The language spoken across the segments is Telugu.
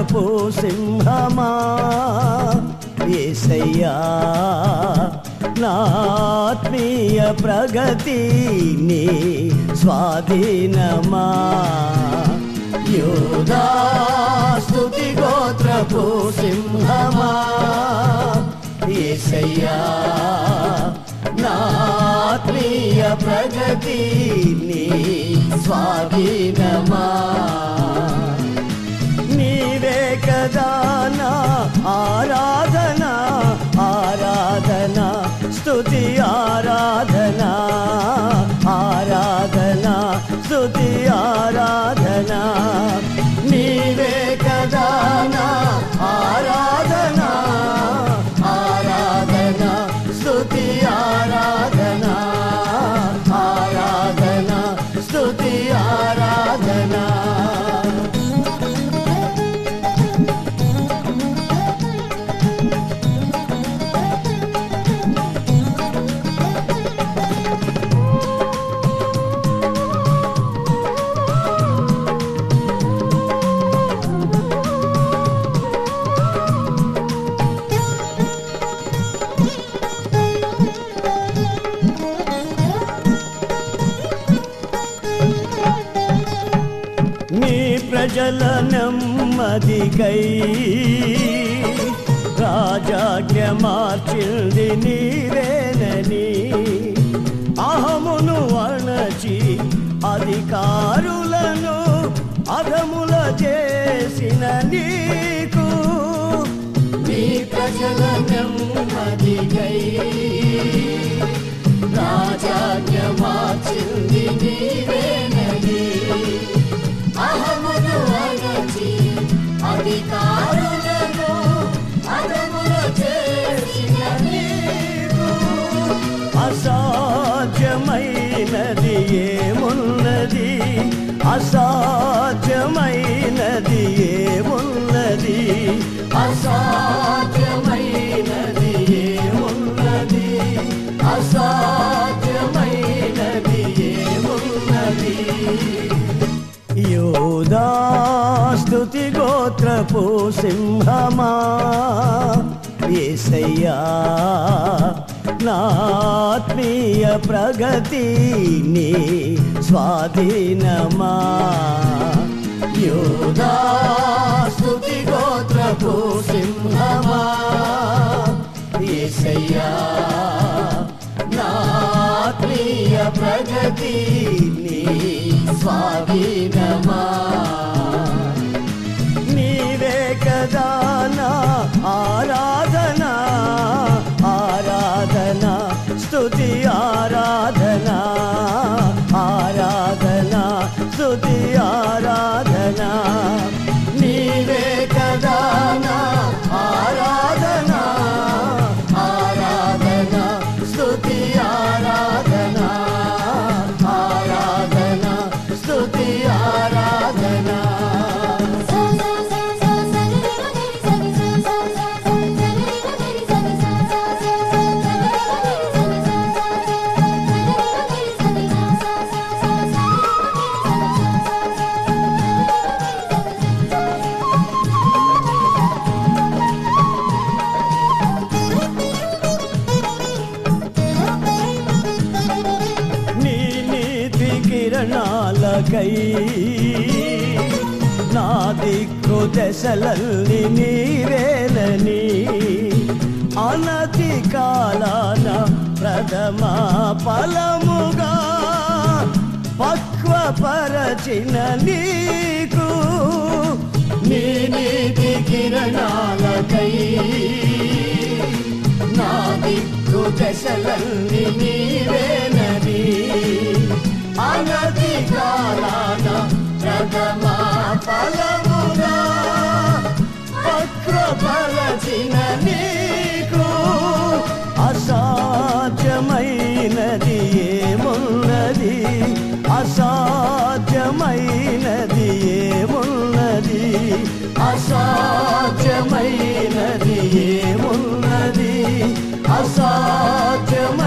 గోత్రపు సింహమా యేసయ్యా నా ఆత్మీయ ప్రగతి నీ స్వాధీనమా యూదా స్తుతి గోత్రపు సింహమా యేసయ్యా నా ఆత్మీయ ప్రగతి నీ స్వాధీనమా నీవే కదా నా ఆరాధన ఆరాధన స్తుతి ఆరాధన ఆరాధన స్తుతి ఆరాధన నీవే కదా నా ఆరాధన ఆరాధన స్తుతి ఆరాధన ఆరాధన స్తుతి ఆరాధన ప్రజల నెమ్మదికై రాజాజ్ఞ మార్చింది నీవేనని అహమును అణచి అధికారులను అధముల చేసిన నీకు నీ ప్రజల నెమ్మదికై రాజాజ్ఞ మార్చింది నీవేనని అహమును అణచి అధికారులను అధముల చేసిన నీకు అసాధ్యమైనది ఏమున్నది అసాధ్యమైనది ఏమున్నది అసాధ్యమైనది ఏమున్నది అసాధ్యమైనది ఏమున్నది యూదా స్తుతి గోత్రపు సింహమా యేసయ్యా నా ఆత్మీయ ప్రగతి నీ స్వాధీనమా యూదా స్తుతి గోత్రపు సింహమా యేసయ్యా నా ఆత్మీయ ప్రగతి నీ స్వాధీనమా నీవే కదా నా ఆరాధన ఆరాధన స్తుతి ఆరాధన ఆరాధన స్తుతి ఆరాధన నీవే కదా నా ఆరాధన ఆరాధన స్తుతి ఆరాధన ఆరాధన స్తుతి ఆరాధన కిరణాలకై నా దిక్కు దశలల్ని నీవేలని అనతి కాలాన ప్రథమ ఫలముగా పక్వపరచిన నీకు నీ నీతి కిరణాలకై నా దిక్కు దశలల్ని నీవేలని అనతి కాలాన ప్రథమ ఫలముగా పక్వపరచిన నీకు అసాధ్యమైనది ఏమున్నది అసాధ్యమైనది ఏమున్నది అసాధ్యమైనది ఏమున్నది అసాధ్యమైనది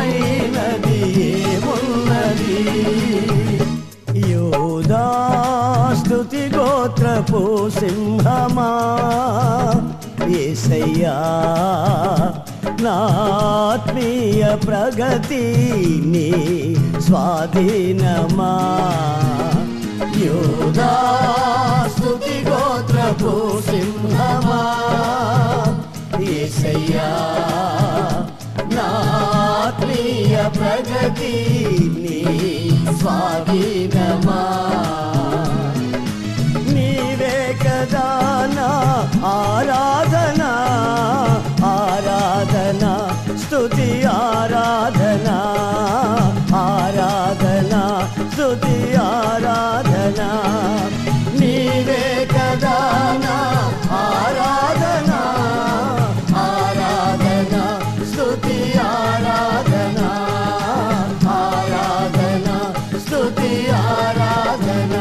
ఏమున్నది యూదా స్తుతి గోత్రపు గోత్రపు సింహమా యేసయ్యా నా ఆత్మీయ ప్రగతి నీ స్వాధీనమా యూదా స్తుతి గోత్రపు సింహమా యేసయ్యా నా ఆత్మీయ ప్రగతి నీ స్వాధీనమా నీవే కదా నా ఆరాధన ఆరాధన స్తుతి ఆరాధన ఆరాధన స్తుతి ఆరాధన నీవే కదా నా ఆరాధన ఆరాధన స్తుతి ఆరాధన ఆరాధన స్తుతి ఆరాధన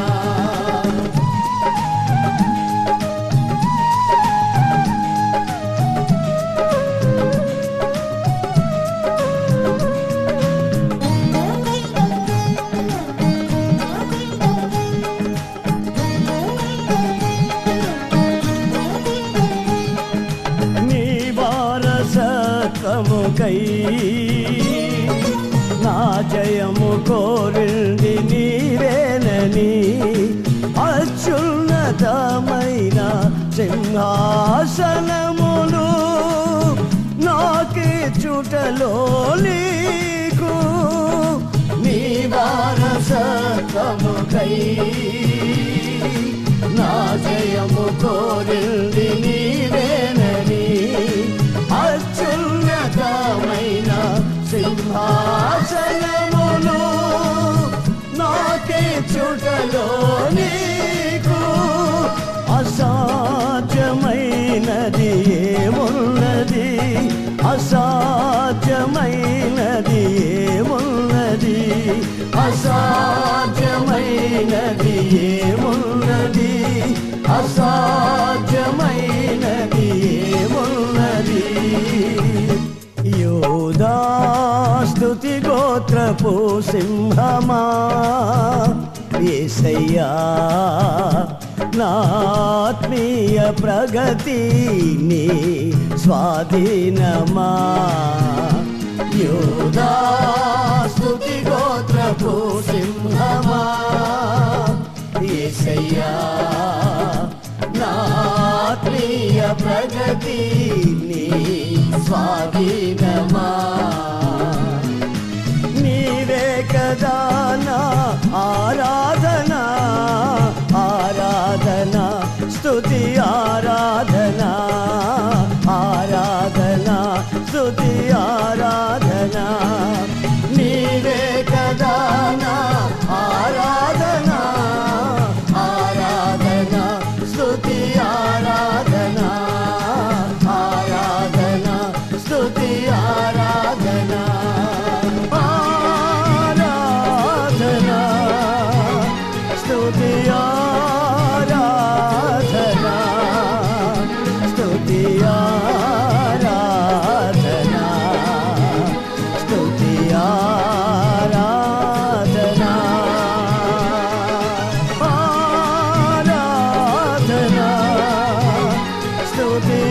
వారసత్వముకై నా జయము కోరింది నీవేనని అత్యున్నతమైన సింహాసనమును నాకే చుటలో నీకు నీ వారసత్వముకై నా జయము కోరింది నీవేనని అత్యున్నతమైన సింహాసనమును నాకే చుటలో నీకు అసాధ్యమైనది ఏమున్నది అసాధ్యమైనది ఏమున్నది అసాధ్యమైనది ఏమున్నది అసాధ్యమైనది ఏమున్నది యూదా స్తుతి గోత్రపు సింహమా యేసయ్యా నా ఆత్మీయ ప్రగతి నీ స్వాధీనమా యూదా స్తుతి గోత్రపు సింహమా యేసయ్యా నా ఆత్మీయ ప్రగతి నీ స్వాధీనమా నీవే కదా నా ఆరాధన ఆరాధన స్తుతి ఆరాధన ఆరాధన స్తుతి ఆరాధన నీవే కదా నా ఆరాధన ఆరాధన స్తుతి ఆరాధన ఆరాధన స్తుతి ఆరాధన ఆరాధన స్తుతి ఆరాధన స్తుతి ఆరాధన స్తుతి ఆరాధన ఆరాధన స్తుతి